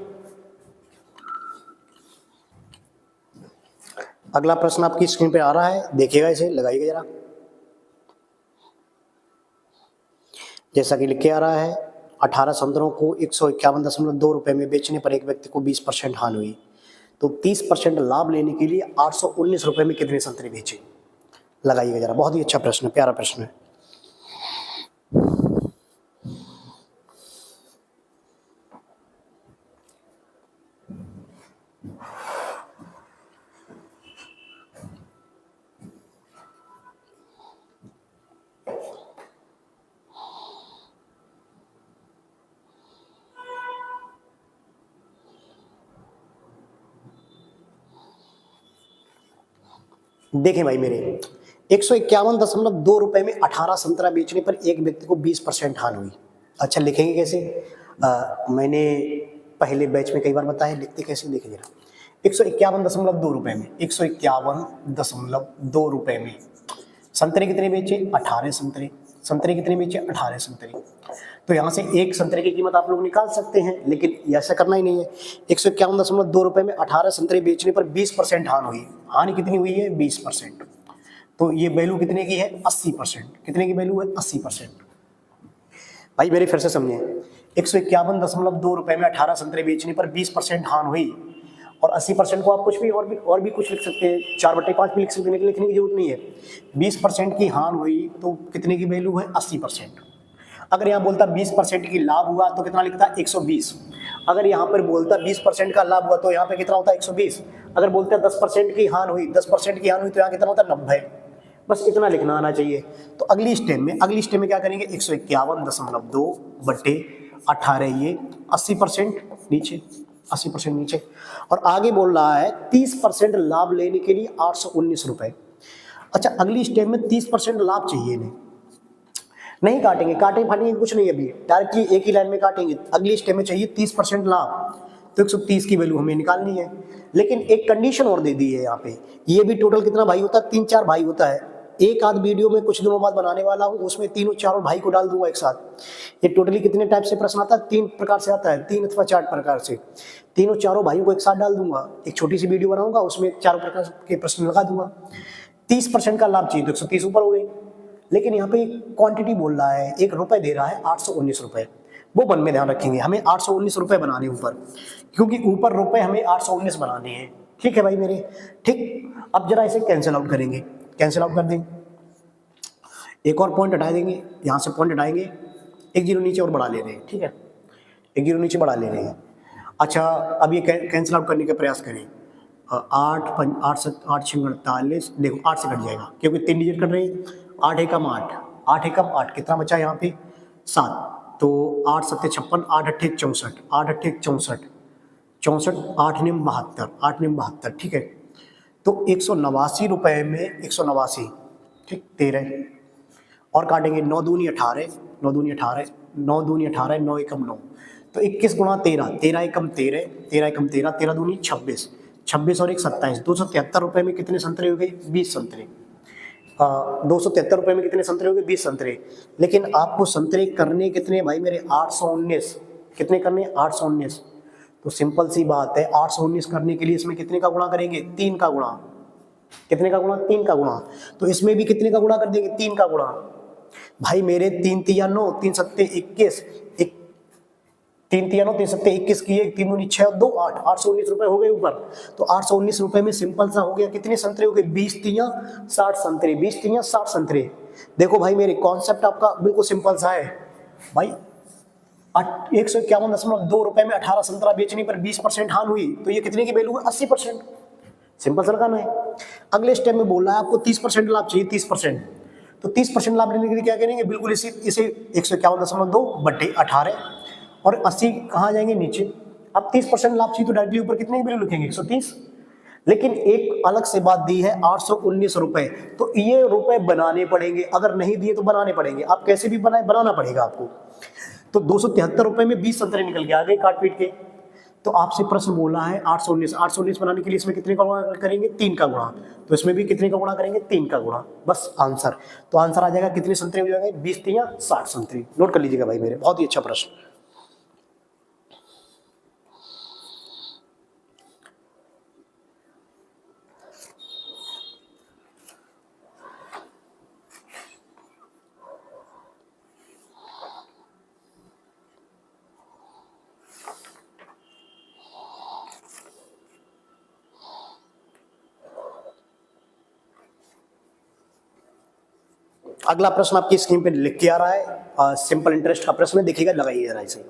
अगला प्रश्न आपकी स्क्रीन पे आ रहा है, देखिएगा, इसे लगाइएगा जरा। जैसा कि लिख के आ रहा है, 18 संतरों को 151.2 रुपए में बेचने पर एक व्यक्ति को 20% हानि हुई, तो 30% लाभ लेने के लिए 819 रुपए में कितने संतरे बेचे? लगाइएगा जरा। बहुत ही अच्छा प्रश्न है, प्यारा प्रश्न है। देखें भाई मेरे, 151.2 रुपए में 18 संतरा बेचने पर एक व्यक्ति को 20% हानि हुई। अच्छा लिखेंगे कैसे? मैंने पहले बैच में कई बार बताया, लिखते कैसे देखें जरा। 151.2 रुपए में, 151.2 रुपए में संतरे कितने बेचे? 18 संतरे। संतरे कितने बेचे? 18 संतरे। तो यहाँ से एक संतरे की कीमत आप लोग निकाल सकते हैं, लेकिन ऐसा करना ही नहीं है। 151.2 रुपए में 18 संतरे बेचने पर 20% हानि हुई। हानि कितनी हुई है? 20%। तो ये वैल्यू कितने की है? 80%। कितने की वैल्यू है? 80%। भाई मेरे फिर से समझिए, 151.2 रुपए में 18 संतरे बेचने पर 20% हानि हुई, और 80% को आप कुछ भी और भी कुछ लिख सकते हैं, 4/5 भी लिख सकते हैं, लेकिन लिखने की जरूरत नहीं है। 20% की हानि हुई तो कितने की वैल्यू है? 80%। अगर यहाँ बोलता 20% की लाभ हुआ तो कितना लिखता? 120। अगर यहाँ पर बोलता 20% का लाभ हुआ तो यहाँ पे कितना होता? 120। अगर बोलते 10% की हानि हुई, 10% की हानि हुई तो यहाँ कितना होता? 90। बस इतना लिखना आना चाहिए। तो अगली स्टेप में क्या करेंगे? 151.2 बटे 18, ये 80% नीचे, 80% नीचे। और आगे बोल रहा है 30% लाभ लेने के लिए 819 रुपए। अच्छा अगली स्टेप में 30% लाभ चाहिए इन्हें, नहीं काटेंगे, फाटेंगे कुछ नहीं, अभी डायरेक्टली एक ही लाइन में काटेंगे। अगली स्टेप में चाहिए 30% लाभ, तो 130 की वैल्यू हमें निकालनी है। लेकिन एक कंडीशन और दे दी है यहाँ पे, ये भी टोटल कितना भाई होता है? 3-4 भाई होता है। एक आध वीडियो में कुछ दिनों बाद बनाने वाला हूँ, उसमें 3-4 भाई को डाल दूंगा एक साथ। ये टोटली कितने टाइप से प्रश्न आता है? 3 प्रकार से आता है, 3 अथवा 4 प्रकार से। 3-4 भाइयों को एक साथ डाल दूंगा, एक छोटी सी वीडियो बनाऊंगा, उसमें 4 प्रकार के प्रश्न लगा दूंगा। 30% का लाभ चाहिए तो 130 ऊपर हो गई। लेकिन यहाँ पे क्वांटिटी बोल रहा है, 1 रुपए दे रहा है, 819 रुपए। वो मन में ध्यान रखेंगे, हमें 819 रुपए बनाने ऊपर, क्योंकि ऊपर रुपए हमें 819 बनाने हैं। ठीक है भाई मेरे, ठीक। अब जरा इसे कैंसिल आउट करेंगे, कैंसिल आउट कर देंगे, एक और पॉइंट हटा देंगे, यहाँ से पॉइंट हटाएंगे, एक जीरो नीचे और बढ़ा ले रहे हैं। ठीक है, एक जीरो नीचे बढ़ा ले रहे हैं। अच्छा अब ये कैंसिल आउट करने का प्रयास करें। 8 6 48, देखो 8 से कट जाएगा क्योंकि 3 डिजिट कट रहे हैं। 8 एकम 8, 8 एकम 8, कितना बचा यहाँ पे? 7। तो 8 7 56, 8 8 64, 8 8 64, 64, 8 9 72, 8 9 72। ठीक है, तो 189 रुपए में 189, ठीक, 13 और काटेंगे। 9 दूनी 18, 9 दूनी 18, 9 दूनी 18, 9 एकम 9, तो 21 गुणा 13, 13 एकम 13, 13 एकम 13, 13 दूनी 26, 26 और 1 27। 273 रुपए में कितने संतरे हो गए? 20 संतरे। 273 रुपए में कितने संतरे हो गए? 20 संतरे। लेकिन आपको संतरे करने कितने भाई मेरे? 819। कितने करने? 819। तो सिंपल सी बात है, 819 करने के लिए इसमें कितने का गुणा करेंगे? 3 का गुणा। कितने का गुणा? 3 का गुणा। तो इसमें भी कितने का गुणा कर देंगे? 3 का गुणा। भाई मेरे 3 तिया 9, 3 सत्ते 21, 3 तिया 9, 3 सत्ते 21 की 1, 3 दूनी 6 और 2 8, 819 रुपए हो गए ऊपर। तो 819 रुपए में सिंपल सा हो गया, कितने संतरे हो गए? 20 तिया 60 संतरे, 20 तिया 60 संतरे। देखो भाई मेरे कॉन्सेप्ट आपका बिल्कुल सिंपल सा है भाई। 151.2 रुपए में 18 संतरा बेचने पर 20% हान हुई, तो ये कितने की वैल्यू है? 80%। सिंपल सा लगाना है। अगले स्टेप में बोल रहा है आपको 30% लाभ चाहिए, 30%। तो 30% लाभ लेने के लिए क्या करेंगे? बिल्कुल इसे 151.2 बटे 18 और 80 कहाँ जाएंगे? नीचे। अब 30% लाभ चाहिए तो डायरेक्टली ऊपर कितने की वैल्यू लिखेंगे? 130। लेकिन एक अलग से बात दी है 819 रुपए, तो ये रुपए बनाने पड़ेंगे। अगर नहीं दिए तो बनाने पड़ेंगे, आप कैसे भी बनाए बनाना पड़ेगा आपको। तो 273 रुपए में 20 संतरे निकल के आ गए काट पीट के। तो आपसे प्रश्न बोला है 819 बनाने के लिए इसमें कितने का गुणा करेंगे? 3 का गुणा। तो इसमें भी कितने का गुणा करेंगे? 3 का गुणा। बस आंसर। तो आंसर आ जाएगा कितने संतरे हो जाएंगे? 20 या 60 संतरे। नोट कर लीजिएगा भाई मेरे, बहुत ही अच्छा प्रश्न। अगला प्रश्न आपकी स्क्रीन पे लिख के आ रहा है, सिंपल इंटरेस्ट का प्रश्न है, देखिएगा, लगाइए जरा इसे।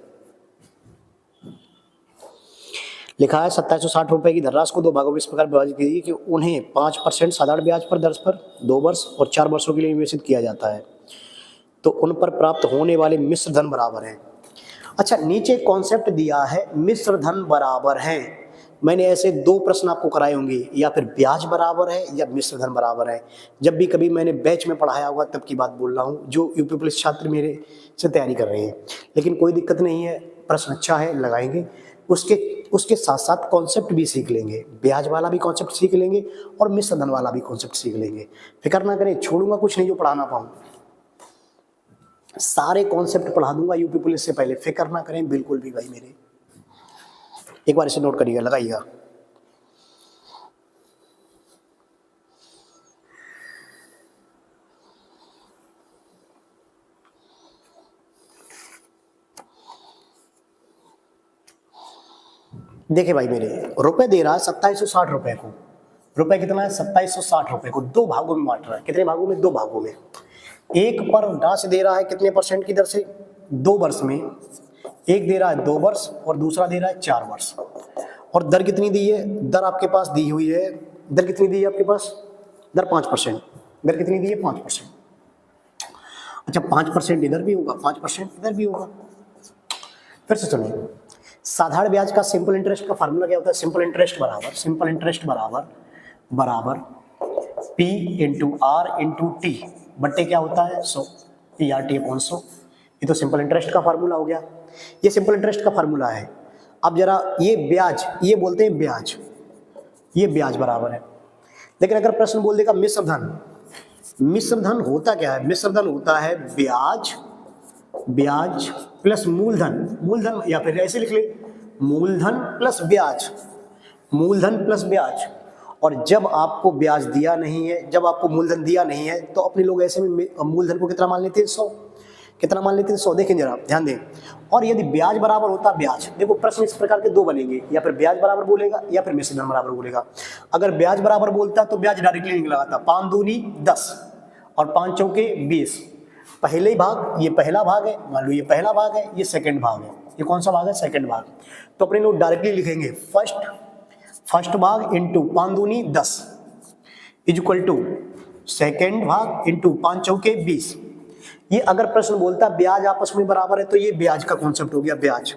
लिखा है 2760 रुपए की धनराशि को 2 भागों में इस प्रकार विभाजित कीजिए कि उन्हें 5% साधारण ब्याज पर दर पर 2 वर्ष और 4 वर्षों के लिए निवेशित किया जाता है, तो उन पर प्राप्त होने वाले मिश्र धन बराबर है। अच्छा, नीचे कॉन्सेप्ट दिया है मिश्र धन बराबर है। मैंने ऐसे 2 प्रश्न आपको कराए होंगे, या फिर ब्याज बराबर है या मिश्र धन बराबर है। जब भी कभी मैंने बैच में पढ़ाया होगा तब की बात बोल रहा हूँ, जो यूपी पुलिस छात्र मेरे से तैयारी कर रहे हैं। लेकिन कोई दिक्कत नहीं है, प्रश्न अच्छा है, लगाएंगे। उसके साथ साथ कॉन्सेप्ट भी सीख लेंगे, ब्याज वाला भी कॉन्सेप्ट सीख लेंगे और मिश्र धन वाला भी कॉन्सेप्ट सीख लेंगे। फिक्र ना करें, छोड़ूंगा कुछ नहीं जो पढ़ा ना पाऊँ। सारे कॉन्सेप्ट पढ़ा दूंगा यूपी पुलिस से पहले, फिक्र ना करें बिल्कुल भी भाई मेरे। एक बार इसे नोट करिएगा, लगाइएगा। देखिए भाई मेरे, रुपए दे रहा है 2760 रुपए को। रुपए कितना है? 2760 रुपए को 2 भागों में बांट रहा है। कितने भागों में? 2 भागों में। एक पर राशि दे रहा है कितने % की दर से? 2 वर्ष में। एक दे रहा है 2 वर्ष और दूसरा दे रहा है 4 वर्ष। और दर कितनी दी है? दर आपके पास दी हुई है, दर कितनी दी है आपके पास? दर 5%। दर कितनी दी है? 5%। अच्छा, 5% इधर भी होगा, 5% इधर भी होगा। फिर से सुनिए, साधारण ब्याज का सिंपल इंटरेस्ट का फार्मूला क्या होता है? सिंपल इंटरेस्ट बराबर P into R into T बट्टे क्या होता है? 100, PRT अपॉन 100। ये तो सिंपल इंटरेस्ट का फार्मूला हो गया, ये सिंपल इंटरेस्ट का फार्मूला है। अब जरा ये ब्याज, ये बोलते हैं ब्याज, ये ब्याज बराबर है। लेकिन अगर प्रश्न बोल देगा मिश्र धन, मिश्र धन होता क्या है? मिश्र धन होता है ब्याज प्लस मूलधन, या फिर ऐसे लिख ले, मूलधन प्लस ब्याज। और जब आपको ब्याज दिया नहीं है, जब आपको मूलधन दिया नहीं है, तो अपने लोग ऐसे में मूलधन को कितना मान लेते हैं? 100। कितना मान लेते हैं? 100। देखें जरा, ध्यान दें। और यदि ब्याज बराबर होता ब्याज, देखो प्रश्न इस प्रकार के 2 बनेंगे, या फिर ब्याज बराबर बोलेगा या फिर मिश्र धन बराबर बोलेगा। अगर ब्याज बराबर बोलता तो ब्याज डायरेक्टली निकला आता, 5 दूनी 10 और 5 चौके 20। पहले ही भाग, ये पहला भाग है, मान लो ये पहला भाग है, ये सेकंड भाग है। ये कौन सा भाग है? सेकंड भाग। तो अपने लोग डायरेक्टली लिखेंगे फर्स्ट भाग इंटू 5 दूनी 10 इज इक्वल टू सेकेंड भाग इंटू 5 चौके 20। ये अगर प्रश्न बोलता ब्याज आपस में बराबर है, तो ये ब्याज का कॉन्सेप्ट हो गया, ब्याज,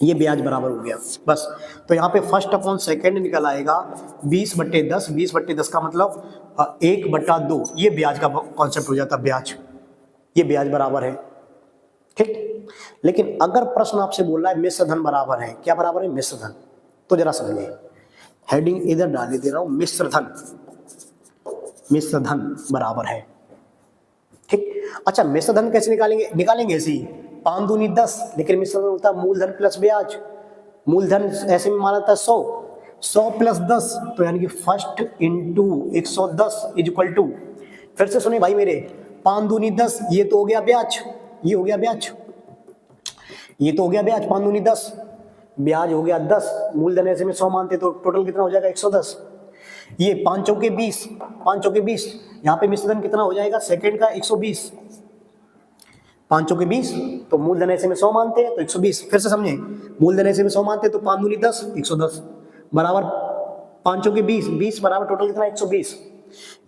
ये ब्याज बराबर हो गया बस। तो यहाँ पे फर्स्ट अपॉन सेकेंड निकल आएगा 20/10। 20/10 का मतलब 1/2, ये ब्याज का कॉन्सेप्ट हो जाता, ब्याज, ये ब्याज बराबर है, ठीक। लेकिन अगर प्रश्न आपसे बोल रहा है मिश्र धन बराबर है, क्या बराबर है? मिश्र धन। तो जरा समझिए, हेडिंग इधर डाल दे रहा हूं, मिश्र धन बराबर है, ठीक। अच्छा, मिश्र धन कैसे निकालेंगे ऐसे ही, 5 दूनी 10, लेकिन मिश्र धन होता है मूलधन प्लस ब्याज। मूलधन ऐसे में माना था 100 प्लस 10, तो यानी कि first into 110 is equal to, फिर से सुनिए भाई मेरे, 5 दूनी 10, ये तो हो गया ब्याज, ये हो गया ब्याज, ये तो हो गया ब्याज, 5 दूनी 10, ब्याज हो गया 10, मूलधन ऐसे में 100 मानते तो टोटल कितना हो जाएगा 110, ये 5 चौके 20, 5 चौके 20, यहाँ पे मिश्रधन कितना हो जाएगा सेकंड का 120, 5 चौके 20, तो मूलधन ऐसे में 100 मानते हैं तो 120, फिर से समझे, मूलधन ऐसे में 100 मानते हैं तो 5 दूनी 10, 110 बराबर 5 चौके 20, 20 बराबर टोटल कितना 120,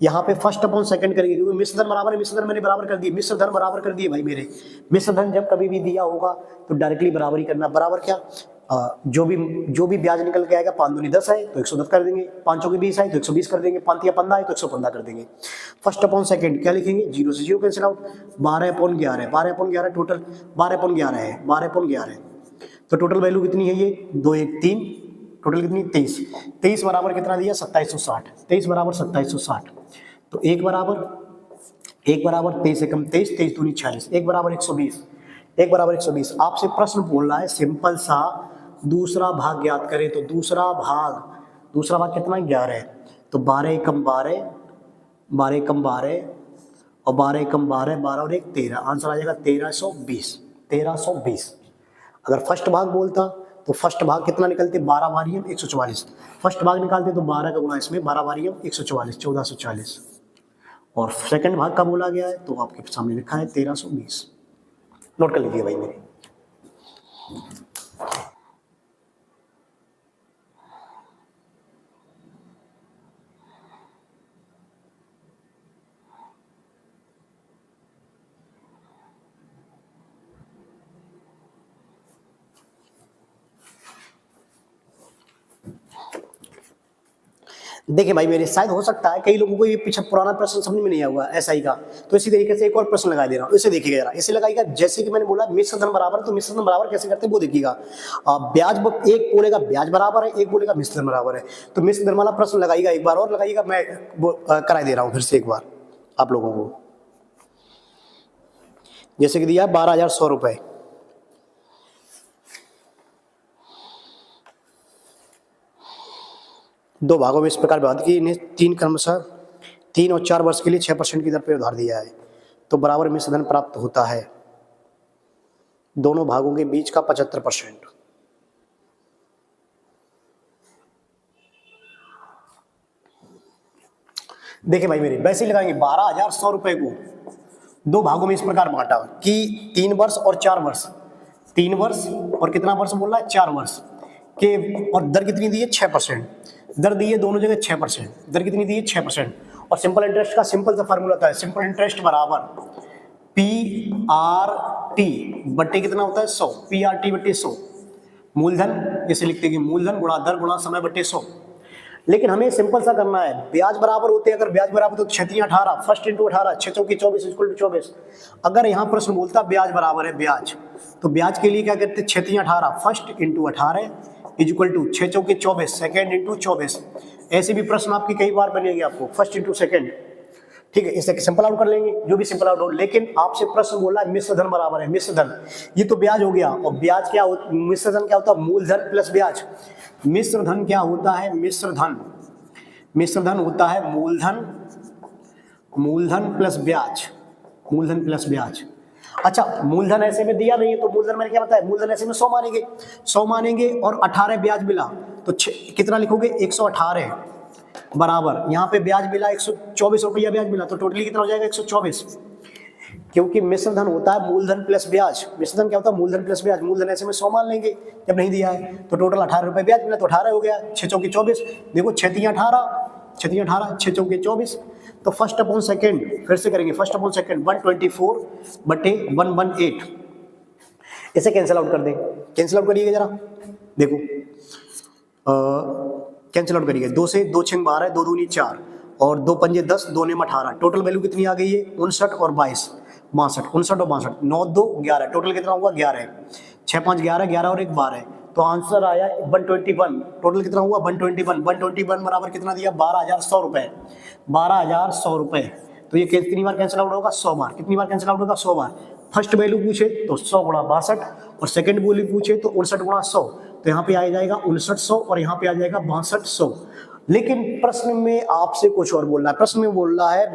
यहाँ पे फर्स्ट अपॉन सेकंड करेंगे क्योंकि मिश्रधन बराबर है, मिश्रधन मैंने बराबर कर दिए, मिश्रधन बराबर कर दिए भाई मेरे, मिश्रधन जब कभी भी दिया होगा तो डायरेक्टली बराबर ही करना, बराबर क्या जो भी ब्याज निकल के आएगा, 5 दूनी 10 है तो 110 कर देंगे, 5 चौके 20 है तो 120 कर देंगे, 5 या 15 है तो 115 कर देंगे, फर्स्ट अपॉन सेकंड क्या लिखेंगे, 0 से 0 कैंसिल आउट, 12/11, 12/11 टोटल 12/11 है, 12/11 तो टोटल वैल्यू कितनी है ये 2 1 3, टोटल कितनी 23, 23 बराबर कितना दिया 2760, 23 बराबर 2760, तो 1 बराबर 23 से कम 23, 23 दूनी 46, 1 बराबर 120, 1 बराबर 120, आपसे प्रश्न बोल रहा है सिंपल सा दूसरा भाग ज्ञात करें, तो दूसरा भाग कितना 11 है, तो 12 एकम 12, 12 एकम 12 और 12 एकम 12, 12 और 1 13, आंसर आ जाएगा 1320, 1320। अगर फर्स्ट भाग बोलता तो फर्स्ट भाग कितना निकलते 12 वारियम 144, फर्स्ट भाग निकालते तो 12 का गुणा इसमें 12 वारियम 144, 1440, और सेकंड भाग का बोला गया है तो आपके सामने लिखा है 1320, नोट कर लीजिए भाई मेरे। देखिए भाई मेरे, शायद हो सकता है कई लोगों को ये पीछे पुराना प्रश्न समझ में नहीं आया हुआ एसआई का, तो इसी तरीके से एक और प्रश्न लगा दे रहा हूँ, इसे देखिएगा जरा, इसे लगाइएगा, जैसे कि मैंने बोला मिश्रधन बराबर, तो मिश्रधन बराबर कैसे करते हैं वो देखिएगा, ब्याज एक बोलेगा ब्याज बराबर है, एक बोलेगा मिश्रधन बराबर है, तो मिश्रधन वाला प्रश्न लगाइएगा, एक बार और लगाइएगा, मैं कराई दे रहा हूँ फिर से एक बार आप लोगों को, जैसे कि दिया 12,100 रुपए, दो भागों में इस प्रकार विभाजित की, इन्हें 3 और 4 वर्ष के लिए 6% की दर पर उधार दिया है, तो बराबर मिश्रधन प्राप्त होता है दोनों भागों के बीच का 75%। देखिए भाई मेरे, वैसे ही लगाएंगे 12,100 रुपए को दो भागों में इस प्रकार बांटा कि 3 वर्ष और 4 वर्ष, 3 वर्ष और कितना वर्ष बोल रहा है 4 वर्ष के, और दर कितनी दी है 6%, दर दी है दोनों जगह 6%, दर कितनी दी है 6%, और सिंपल इंटरेस्ट का सिंपल सा फार्मूला था, सिंपल इंटरेस्ट बराबर PRT बट्टे कितना होता है 100, PRT बट्टे 100, मूलधन जैसे लिखते हैं मूलधन गुणा दर गुणा समय बट्टे 100, लेकिन हमें सिंपल सा करना है, ब्याज बराबर होते हैं, अगर ब्याज बराबर तो 6 18, फर्स्ट इंटू 18, 6 चौके 24 इक्वल टू 24, अगर यहाँ प्रश्न बोलता ब्याज बराबर है ब्याज, तो ब्याज के लिए क्या करते हैं 6 18, first into 18 is equal to 6 चौके 24, सेकेंड इंटू 24, ऐसे भी प्रश्न आपकी कई बार बनेंगे आपको, फर्स्ट इंटू सेकेंड, ठीक है, इसे सिंपल आउट कर लेंगे, जो भी सिंपल आउट हो, लेकिन आपसे प्रश्न बोला है मिश्रधन बराबर है, मिश्रधन ये तो ब्याज हो गया, और ब्याज क्या होता, मिश्रधन क्या होता है मूलधन प्लस ब्याज, मिश्रधन क्या होता है, मिश्रधन होता है मूलधन प्लस ब्याज, मूलधन प्लस ब्याज। अच्छा, मूलधन ऐसे में दिया नहीं है तो मूलधन मैंने क्या बताया, मूलधन ऐसे में 100 मानेंगे और 18 ब्याज मिला तो कितना लिखोगे 118 बराबर, यहाँ पे ब्याज मिला 124 रुपया ब्याज मिला, तो टोटली कितना हो जाएगा 124, क्योंकि मिश्रधन होता है मूलधन प्लस ब्याज, मिश्रधन क्या होता है मूलधन प्लस ब्याज, मूलधन ऐसे में 100 मान लेंगे जब नहीं दिया है, तो टोटल 18 रुपये ब्याज मिला तो 18 हो गया, 6 चौके 24, देखो 6 3 18, 6 चौके 24, तो फर्स्ट अपॉन सेकेंड फिर से करेंगे, फर्स्ट अपॉन सेकेंड 124 बटे 118, इसे कैंसिल आउट कर दें, कैंसिल आउट करिएगा जरा, देखो कैंसिल आउट करिएगा, 2 से 2 6 12, 2 दूनी 4 और 2 पंजे 10, 2 नेम 18, टोटल वैल्यू कितनी आ गई है 59 और 22, 62, 59 और 62, 9 2 11, टोटल कितना हुआ 11 है, 6 5 11, 11 और 1 12, तो आंसर आया 121, टोटल कितना हुआ 121 बराबर कितना दिया 12,100 रुपए, 12,100 रुपए, तो ये कितनी बार कैंसिल आउट होगा 100 बार, कितनी बार कैंसिल आउट होगा 100 बार, फर्स्ट वैल्यू पूछे तो 100 गुणा 62 और सेकंड वैल्यू पूछे तो 59 गुणा 100, तो यहाँ पे आ जाएगा 5900 और यहाँ पे आ जाएगा 6200, लेकिन प्रश्न में आपसे कुछ और बोल रहा है, प्रश्न में बोल रहा है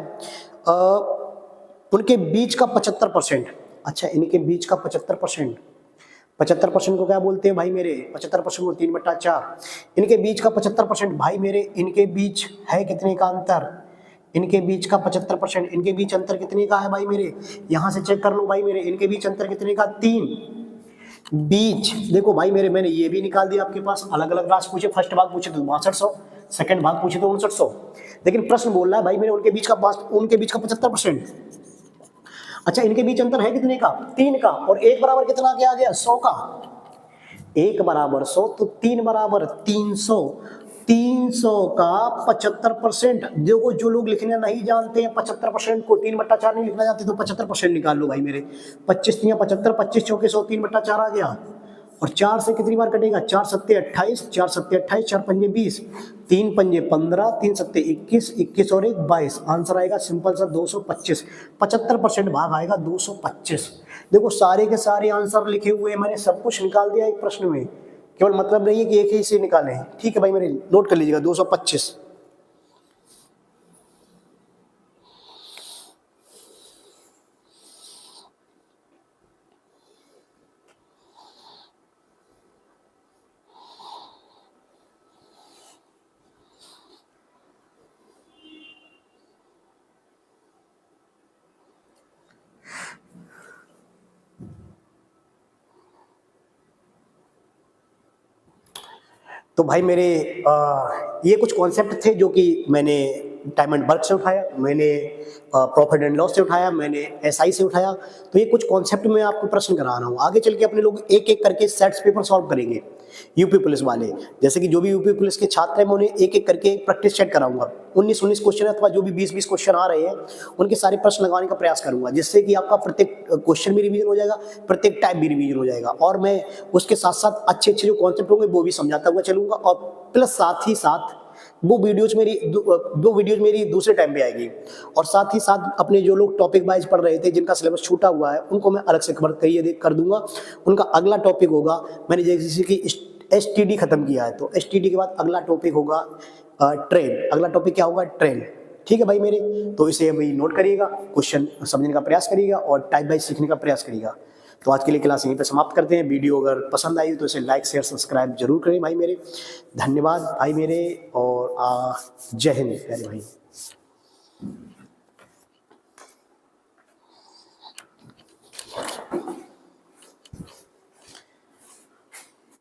उनके बीच का 75%। अच्छा, इनके बीच का 75%, 75% को क्या बोलते हैं भाई मेरे? 75% को 3/4। इनके बीच का 75% भाई मेरे, इनके बीच है कितने का अंतर? इनके बीच का 75%, इनके बीच अंतर कितने का है भाई मेरे? यहां से चेक कर लो भाई मेरे, इनके बीच अंतर कितने का? 3। बीच देखो भाई मेरे, मैंने ये भी निकाल दिया आपके पास। अलग अलग राशि पूछे, फर्स्ट भाग पूछे तो 6200, सेकंड भाग पूछे तो 5900, लेकिन प्रश्न बोल रहा है भाई मेरे उनके बीच का 75%। अच्छा, इनके बीच अंतर है कितने का? 3 का। और एक बराबर कितना क्या आ गया? 100 का। एक बराबर 100 तो 3 बराबर 300। 300 का 75%। देखो, जो लोग लिखने नहीं जानते हैं 75% को, 3/4 नहीं लिखना जानते तो 75% निकाल लो भाई मेरे। 25 तियां 75, 25 चौके 100, 3/4 आ गया। और 4 से कितनी बार कटेगा? 4 सत्ते 28, 4 सत्ते 28, 4 पंजे 20, 3 पंजे 15, 3 सत्ते 21, 21 और 1 22। आंसर आएगा सिंपल सा 225। 75% भाग आएगा 225। देखो, सारे के सारे आंसर लिखे हुए हैं, मैंने सब कुछ निकाल दिया एक प्रश्न में। केवल मतलब नहीं है कि एक ही से निकाले हैं। ठीक है भाई मेरे, नोट कर लीजिएगा 225। तो भाई मेरे ये कुछ कॉन्सेप्ट थे जो कि मैंने टाइम एंड वर्क से उठाया, मैंने प्रॉफिट एंड लॉस से उठाया, मैंने एसआई से उठाया। तो ये कुछ कॉन्सेप्ट में आपको प्रश्न करा रहा हूँ। आगे चल के अपने लोग एक एक करके सेट्स पेपर सॉल्व करेंगे यूपी पुलिस वाले। जैसे कि जो भी यूपी पुलिस के छात्र हैं मैं उन्हें एक एक करके प्रैक्टिस सेट कराऊंगा। 19-19 क्वेश्चन अथवा जो भी 20-20 क्वेश्चन आ रहे हैं उनके सारे प्रश्न लगाने का प्रयास करूंगा, जिससे कि आपका प्रत्येक क्वेश्चन भी रिवीजन हो जाएगा, प्रत्येक टाइप भी रिवीजन हो जाएगा। और मैं उसके साथ साथ अच्छे अच्छे जो कॉन्सेप्ट होंगे वो भी समझाता हुआ चलूंगा। और प्लस साथ ही साथ वो वीडियोज मेरी दूसरे टाइम पे आएगी। और साथ ही साथ अपने जो लोग टॉपिक वाइज पढ़ रहे थे, जिनका सिलेबस छूटा हुआ है, उनको मैं अलग से कवर कर दूंगा। उनका अगला टॉपिक होगा, मैंने जैसे कि एसटीडी खत्म किया है तो एसटीडी के बाद अगला टॉपिक होगा ट्रेन। अगला टॉपिक क्या होगा? ट्रेन। ठीक है भाई मेरे, तो इसे अभी नोट करिएगा, क्वेश्चन समझने का प्रयास करिएगा और टाइप वाइज सीखने का प्रयास करिएगा। तो आज के लिए क्लास यहीं पे समाप्त करते हैं। वीडियो अगर पसंद आई तो इसे लाइक शेयर सब्सक्राइब जरूर करें भाई मेरे। धन्यवाद भाई मेरे, और जय हिंद प्यारे भाई।